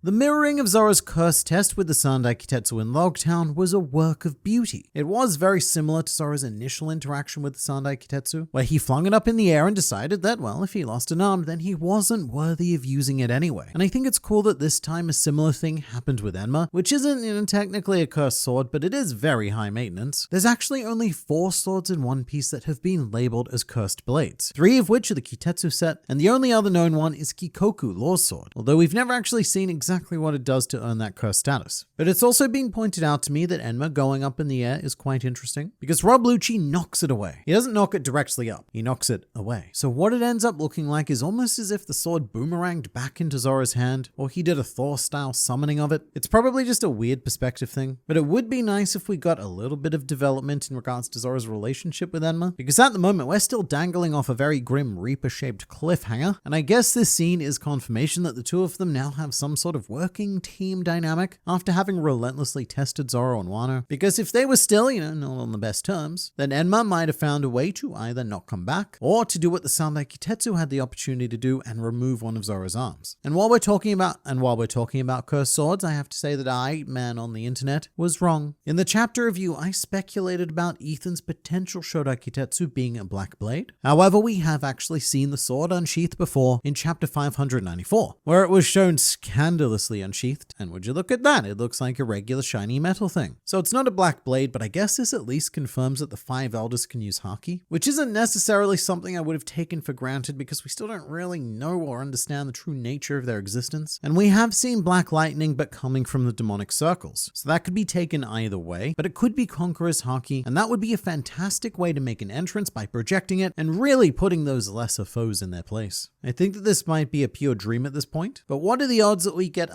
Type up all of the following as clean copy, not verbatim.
The mirroring of Zoro's curse test with the Sandai Kitetsu in Logtown was a work of beauty. It was very similar to Zoro's initial interaction with the Sandai Kitetsu, where he flung it up in the air and decided that, well, if he lost an arm, then he wasn't worthy of using it anyway. And I think it's cool that this time a similar thing happened with Enma, which isn't, technically a cursed sword, but it is very high maintenance. There's actually only 4 swords in One Piece that have been labeled as cursed blades, 3 of which are the Kitetsu set, and the only other known one is Kikoku, Law's sword, although we've never actually seen exactly what it does to earn that curse status. But it's also been pointed out to me that Enma going up in the air is quite interesting, because Rob Lucci knocks it away. He doesn't knock it directly up, he knocks it away. So what it ends up looking like is almost as if the sword boomeranged back into Zoro's hand, or he did a Thor-style summoning of it. It's probably just a weird perspective thing, but it would be nice if we got a little bit of development in regards to Zoro's relationship with Enma, because at the moment we're still dangling off a very grim Reaper-shaped cliffhanger, and I guess this scene is confirmation that the two of them now have some sort of working team dynamic after having relentlessly tested Zoro and Wano, because if they were still, not on the best terms, then Enma might have found a way to either not come back, or to do what the Sandai Kitetsu had the opportunity to do and remove one of Zoro's arms. And while we're talking about cursed swords, I have to say that I, man on the internet, was wrong. In the chapter review, I speculated about Ethan's potential Shodai Kitetsu being a black blade. However, we have actually seen the sword unsheathed before in chapter 594, where it was shown scandalously unsheathed, and would you look at that, it looks like a regular shiny metal thing. So it's not a black blade, but I guess this at least confirms that the 5 elders can use haki, which isn't necessarily something I would have taken for granted because we still don't really know or understand the true nature of their existence. And we have seen black lightning, but coming from the demonic circles. So that could be taken either way, but it could be Conqueror's haki, and that would be a fantastic way to make an entrance by projecting it and really putting those lesser foes in their place. I think that this might be a pure dream at this point, but what are the odds that we get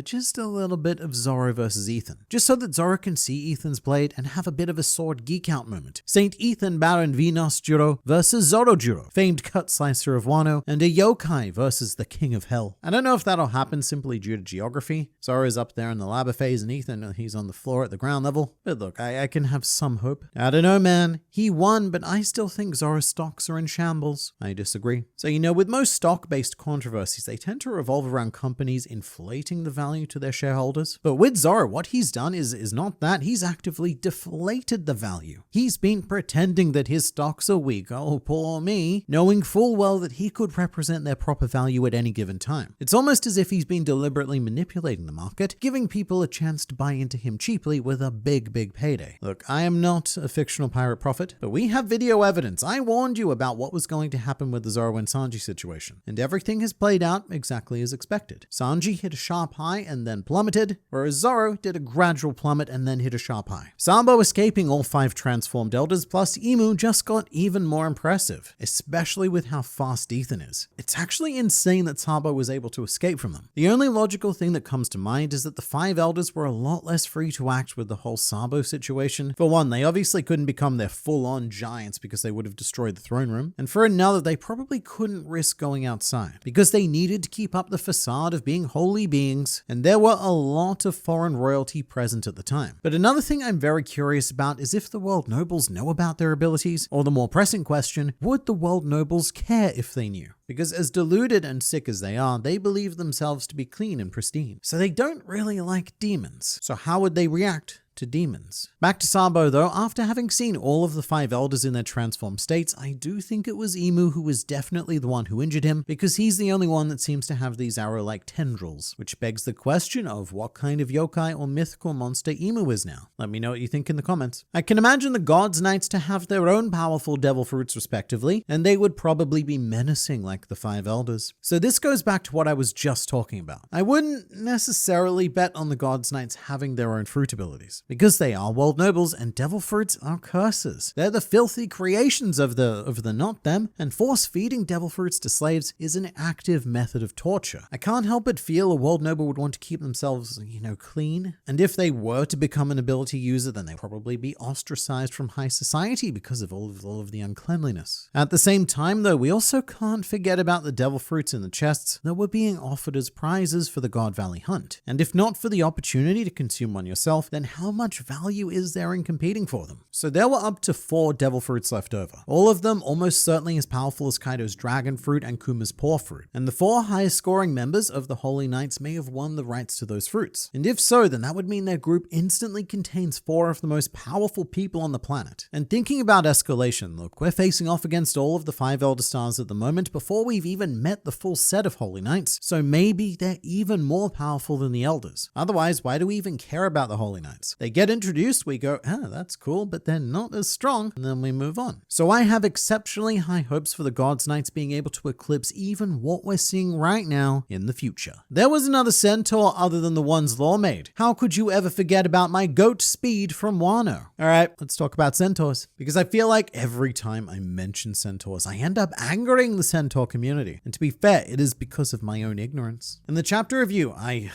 just a little bit of Zoro versus Ethan, just so that Zoro can see Ethan's blade and have a bit of a sword geek out moment. Saint Ethan Baron Venus Juro versus Zoro Juro, famed cut slicer of Wano, and a yokai versus the king of hell. I don't know if that'll happen simply due to geography. Zoro's up there in the lava phase and Ethan, he's on the floor at the ground level. But look, I can have some hope. I don't know, man. He won, but I still think Zoro's stocks are in shambles. I disagree. So, with most stock-based controversies, they tend to revolve around companies inflating the value to their shareholders. But with Zoro, what he's done is not that. He's actively deflated the value. He's been pretending that his stocks are weak. Oh, poor me. Knowing full well that he could represent their proper value at any given time. It's almost as if he's been deliberately manipulating the market, giving people a chance to buy into him cheaply with a big payday. Look, I am not a fictional pirate prophet, but we have video evidence. I warned you about what was going to happen with the Zoro and Sanji situation, and everything has played out exactly as expected. Sanji hit a sharp high and then plummeted, whereas Zoro did a gradual plummet and then hit a sharp high. Sambo escaping all 5 transformed elders plus Imu just got even more impressive, especially with how fast Ethan is. It's actually insane that Sambo was able to escape from them. The only logical thing that comes to mind is that the 5 elders were a lot less free to act with the whole Sambo situation. For one, they obviously couldn't become their full-on giants because they would have destroyed the throne room, and for another, they probably couldn't risk going outside because they needed to keep up the facade of being holy beings, and there were a lot of foreign royalty present at the time. But another thing I'm very curious about is if the world nobles know about their abilities, or the more pressing question, would the world nobles care if they knew? Because as deluded and sick as they are, they believe themselves to be clean and pristine. So they don't really like demons. So how would they react to demons? Back to Sambo though, after having seen all of the 5 elders in their transformed states, I do think it was Imu who was definitely the one who injured him, because he's the only one that seems to have these arrow-like tendrils, which begs the question of what kind of yokai or mythical monster Imu is now. Let me know what you think in the comments. I can imagine the Gods Knights to have their own powerful devil fruits respectively, and they would probably be menacing like the 5 elders. So this goes back to what I was just talking about. I wouldn't necessarily bet on the Gods Knights having their own fruit abilities, because they are world nobles and devil fruits are curses. They're the filthy creations of the not them, and force-feeding devil fruits to slaves is an active method of torture. I can't help but feel a world noble would want to keep themselves, clean, and if they were to become an ability user, then they'd probably be ostracized from high society because of all of the uncleanliness. At the same time though, we also can't forget about the devil fruits in the chests that were being offered as prizes for the God Valley hunt. And if not for the opportunity to consume one yourself, then how much value is there in competing for them? So there were up to 4 devil fruits left over, all of them almost certainly as powerful as Kaido's dragon fruit and Kuma's paw fruit, and the 4 highest scoring members of the Holy Knights may have won the rights to those fruits. And if so, then that would mean their group instantly contains 4 of the most powerful people on the planet. And thinking about escalation, look, we're facing off against all of the 5 Elder Stars at the moment before we've even met the full set of Holy Knights, so maybe they're even more powerful than the Elders. Otherwise, why do we even care about the Holy Knights? They get introduced, we go, that's cool, but they're not as strong, and then we move on. So I have exceptionally high hopes for the Gods Knights being able to eclipse even what we're seeing right now in the future. There was another centaur other than the ones Law made. How could you ever forget about my goat Speed from Wano? Alright, let's talk about centaurs, because I feel like every time I mention centaurs, I end up angering the centaur community. And to be fair, it is because of my own ignorance. In the chapter review, I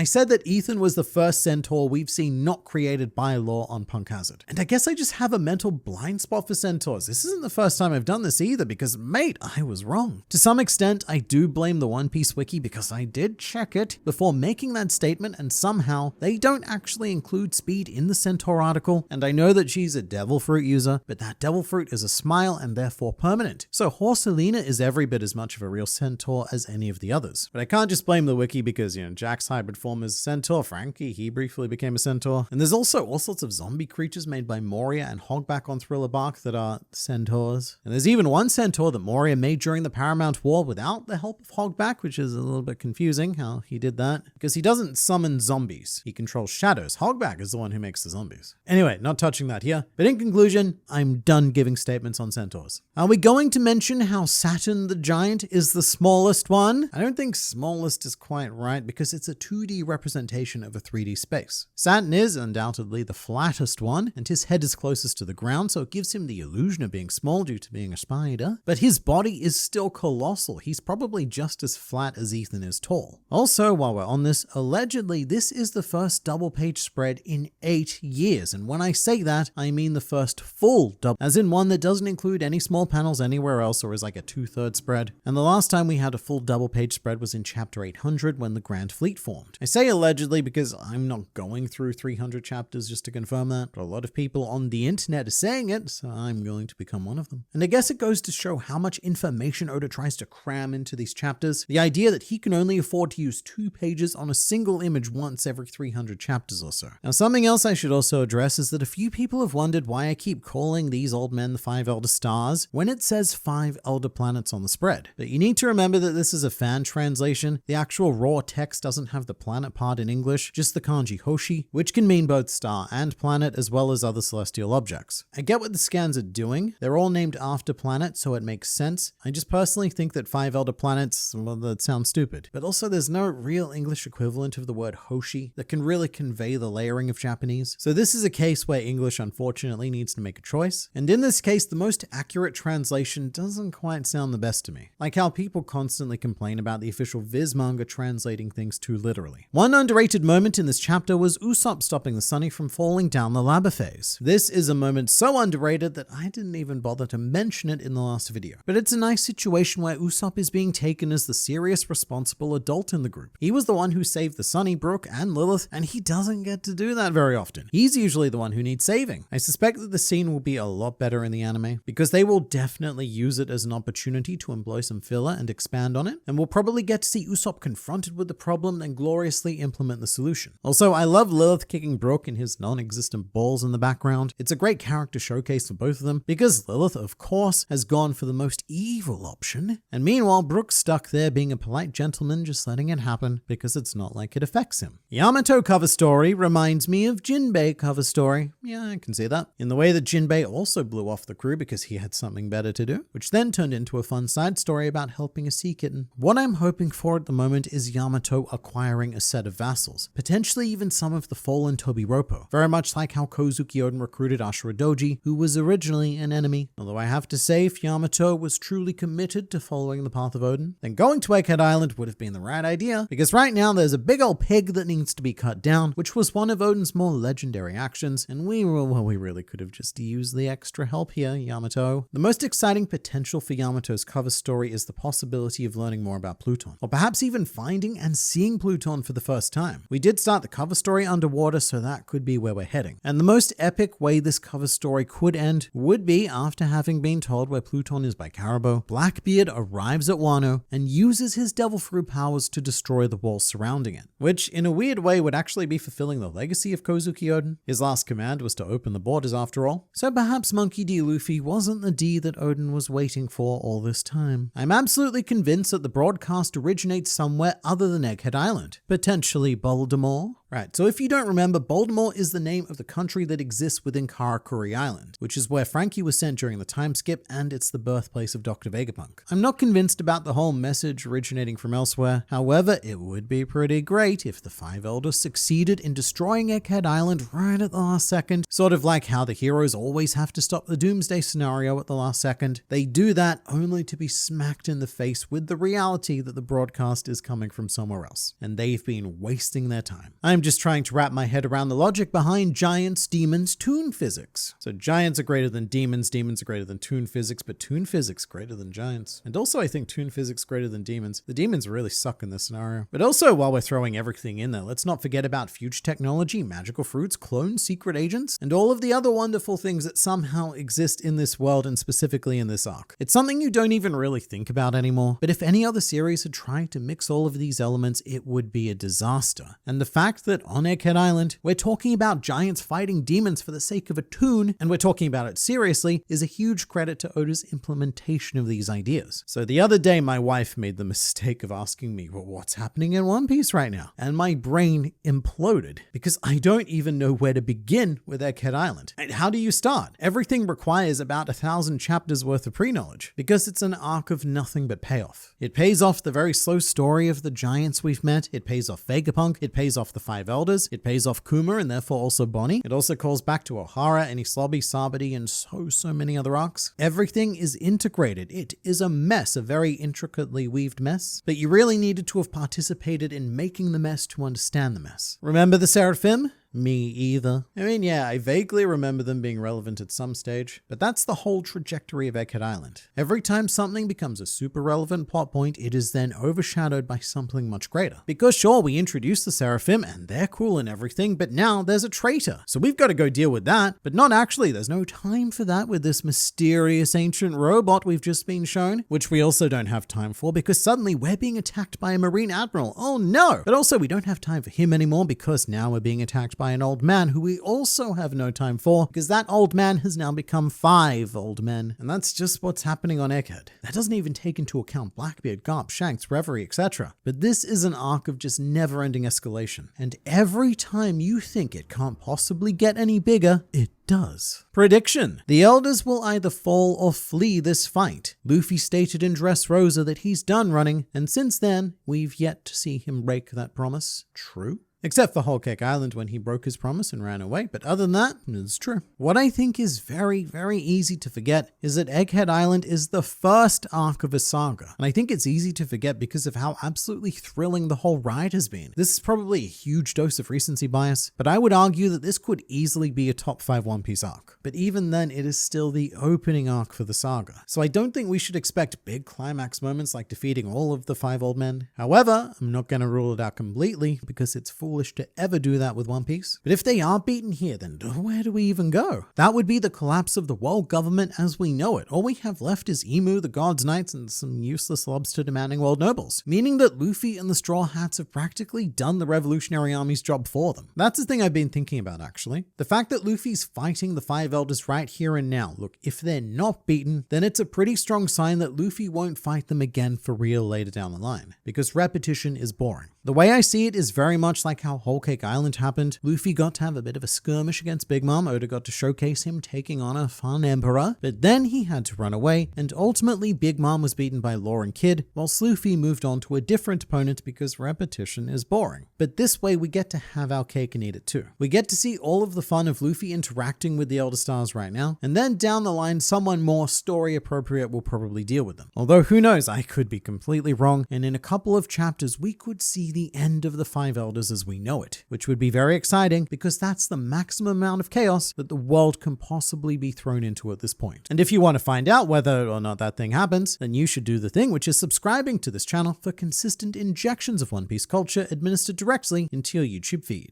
said that Ethan was the first centaur we've seen not created by Law on Punk Hazard. And I guess I just have a mental blind spot for centaurs. This isn't the first time I've done this either, because mate, I was wrong. To some extent, I do blame the One Piece wiki because I did check it before making that statement, and somehow they don't actually include Speed in the centaur article. And I know that she's a devil fruit user, but that devil fruit is a smile and therefore permanent. So Horselina is every bit as much of a real centaur as any of the others. But I can't just blame the wiki because, Jack's hybrid form is a centaur, Frankie, he briefly became a centaur. And there's also all sorts of zombie creatures made by Moria and Hogback on Thriller Bark that are centaurs. And there's even one centaur that Moria made during the Paramount War without the help of Hogback, which is a little bit confusing how he did that, because he doesn't summon zombies. He controls shadows. Hogback is the one who makes the zombies. Anyway, not touching that here. But in conclusion, I'm done giving statements on centaurs. Are we going to mention how Saturn the Giant is the smallest one? I don't think smallest is quite right because it's a 2D representation of a 3D space. Saturn is undoubtedly the flattest one, and his head is closest to the ground, so it gives him the illusion of being small due to being a spider. But his body is still colossal. He's probably just as flat as Ethan is tall. Also, while we're on this, allegedly this is the first double page spread in 8 years, and when I say that, I mean the first full double, as in one that doesn't include any small panels anywhere else or is like a 2/3 spread. And the last time we had a full double page spread was in chapter 800 when the Grand Fleet formed. I say allegedly because I'm not going through 300 chapters just to confirm that, but a lot of people on the internet are saying it, so I'm going to become one of them. And I guess it goes to show how much information Oda tries to cram into these chapters. The idea that he can only afford to use 2 pages on a single image once every 300 chapters or so. Now, something else I should also address is that a few people have wondered why I keep calling these old men the 5 Elder Stars when it says 5 Elder Planets on the spread. But you need to remember that this is a fan translation. The actual raw text doesn't have the planet part in English, just the kanji Hoshi, which can mean both star and planet as well as other celestial objects. I get what the scans are doing. They're all named after planets, so it makes sense. I just personally think that 5 Elder Planets, well, that sounds stupid. But also there's no real English equivalent of the word Hoshi that can really convey the layering of Japanese. So this is a case where English unfortunately needs to make a choice. And in this case, the most accurate translation doesn't quite sound the best to me. Like how people constantly complain about the official Viz manga translating things too literally. One underrated moment in this chapter was Usopp stopping the Sunny from falling down the lava phase. This is a moment so underrated that I didn't even bother to mention it in the last video. But it's a nice situation where Usopp is being taken as the serious responsible adult in the group. He was the one who saved the Sunny, Brook, and Lilith, and he doesn't get to do that very often. He's usually the one who needs saving. I suspect that the scene will be a lot better in the anime because they will definitely use it as an opportunity to employ some filler and expand on it, and we'll probably get to see Usopp confronted with the problem and gloriously implement the solution. Also, I love Lilith kicking Brook in his non-existent balls in the background. It's a great character showcase for both of them because Lilith, of course, has gone for the most evil option, and meanwhile Brook's stuck there being a polite gentleman just letting it happen because it's not like it affects him. Yamato cover story reminds me of Jinbei cover story. Yeah, I can see that. In the way that Jinbei also blew off the crew because he had something better to do, which then turned into a fun side story about helping a sea kitten. What I'm hoping for at the moment is Yamato acquiring a set of vassals, potentially even some of the fallen Tobiropo, very much like how Kozuki Oden recruited Ashura Doji, who was originally an enemy. Although I have to say, if Yamato was truly committed to following the path of Oden, then going to Egghead Island would have been the right idea, because right now there's a big old pig that needs to be cut down, which was one of Oden's more legendary actions, and we really could have just used the extra help here, Yamato. The most exciting potential for Yamato's cover story is the possibility of learning more about Pluton, or perhaps even finding and seeing Pluton for the first time. We did start the cover story underwater, so that could be where we're heading. And the most epic way this cover story could end would be after having been told where Pluton is by Caribou, Blackbeard arrives at Wano and uses his devil fruit powers to destroy the walls surrounding it, which in a weird way would actually be fulfilling the legacy of Kozuki Oden. His last command was to open the borders after all. So perhaps Monkey D. Luffy wasn't the D that Oden was waiting for all this time. I'm absolutely convinced that the broadcast originates somewhere other than Egghead Island, potentially Baltimore. Right, so if you don't remember, Baltimore is the name of the country that exists within Karakuri Island, which is where Frankie was sent during the time skip, and it's the birthplace of Dr. Vegapunk. I'm not convinced about the whole message originating from elsewhere. However, it would be pretty great if the Five Elders succeeded in destroying Egghead Island right at the last second, sort of like how the heroes always have to stop the Doomsday scenario at the last second. They do that only to be smacked in the face with the reality that the broadcast is coming from somewhere else, and they've been wasting their time. I'm just trying to wrap my head around the logic behind giants, demons, toon physics. So giants are greater than demons, demons are greater than toon physics, but toon physics greater than giants. And also I think toon physics greater than demons. The demons really suck in this scenario. But also, while we're throwing everything in there, let's not forget about future technology, magical fruits, clones, secret agents, and all of the other wonderful things that somehow exist in this world and specifically in this arc. It's something you don't even really think about anymore, but if any other series had tried to mix all of these elements, it would be a disaster. And the fact that on Egghead Island, we're talking about giants fighting demons for the sake of a toon, and we're talking about it seriously, is a huge credit to Oda's implementation of these ideas. So the other day, my wife made the mistake of asking me, well, what's happening in One Piece right now? And my brain imploded because I don't even know where to begin with Egghead Island. And how do you start? Everything requires about 1,000 chapters worth of pre-knowledge because it's an arc of nothing but payoff. It pays off the very slow story of the giants we've met. It pays off Vegapunk. It pays off the Five Elders. It pays off Kuma and therefore also Bonnie. It also calls back to Ohara, Enislobby, Sabadi, and so many other arcs. Everything is integrated. It is a mess, a very intricately weaved mess, but you really needed to have participated in making the mess to understand the mess. Remember the Seraphim? Me either. I mean, yeah, I vaguely remember them being relevant at some stage, but that's the whole trajectory of Egghead Island. Every time something becomes a super relevant plot point, it is then overshadowed by something much greater. Because sure, we introduced the Seraphim and they're cool and everything, but now there's a traitor. So we've got to go deal with that, but not actually. There's no time for that with this mysterious ancient robot we've just been shown, which we also don't have time for because suddenly we're being attacked by a Marine Admiral. Oh no! But also we don't have time for him anymore because now we're being attacked by an old man who we also have no time for because that old man has now become 5 old men. And that's just what's happening on Egghead. That doesn't even take into account Blackbeard, Garp, Shanks, Reverie, etc. But this is an arc of just never-ending escalation. And every time you think it can't possibly get any bigger, it does. Prediction. The Elders will either fall or flee this fight. Luffy stated in Dressrosa that he's done running, and since then, we've yet to see him break that promise. True? Except for Whole Cake Island when he broke his promise and ran away, but other than that, it's true. What I think is very easy to forget is that Egghead Island is the first arc of a saga, and I think it's easy to forget because of how absolutely thrilling the whole ride has been. This is probably a huge dose of recency bias, but I would argue that this could easily be a top 5 One Piece arc. But even then, it is still the opening arc for the saga. So I don't think we should expect big climax moments like defeating all of the 5 old men. However, I'm not going to rule it out completely because it's foolish to ever do that with One Piece. But if they are beaten here, then where do we even go? That would be the collapse of the world government as we know it. All we have left is Emu, the God's Knights, and some useless lobster demanding world nobles, meaning that Luffy and the Straw Hats have practically done the Revolutionary Army's job for them. That's the thing I've been thinking about, actually. The fact that Luffy's fighting the 5 Elders right here and now. Look, if they're not beaten, then it's a pretty strong sign that Luffy won't fight them again for real later down the line, because repetition is boring. The way I see it is very much like how Whole Cake Island happened. Luffy got to have a bit of a skirmish against Big Mom. Oda got to showcase him taking on a fun emperor, but then he had to run away, and ultimately Big Mom was beaten by Law and Kid, whilst Luffy moved on to a different opponent because repetition is boring. But this way we get to have our cake and eat it too. We get to see all of the fun of Luffy interacting with the Elder Stars right now, and then down the line someone more story appropriate will probably deal with them. Although who knows, I could be completely wrong, and in a couple of chapters we could see the end of the 5 Elders as we know it, which would be very exciting because that's the maximum amount of chaos that the world can possibly be thrown into at this point. And if you want to find out whether or not that thing happens, then you should do the thing, which is subscribing to this channel for consistent injections of One Piece culture administered directly into your YouTube feed.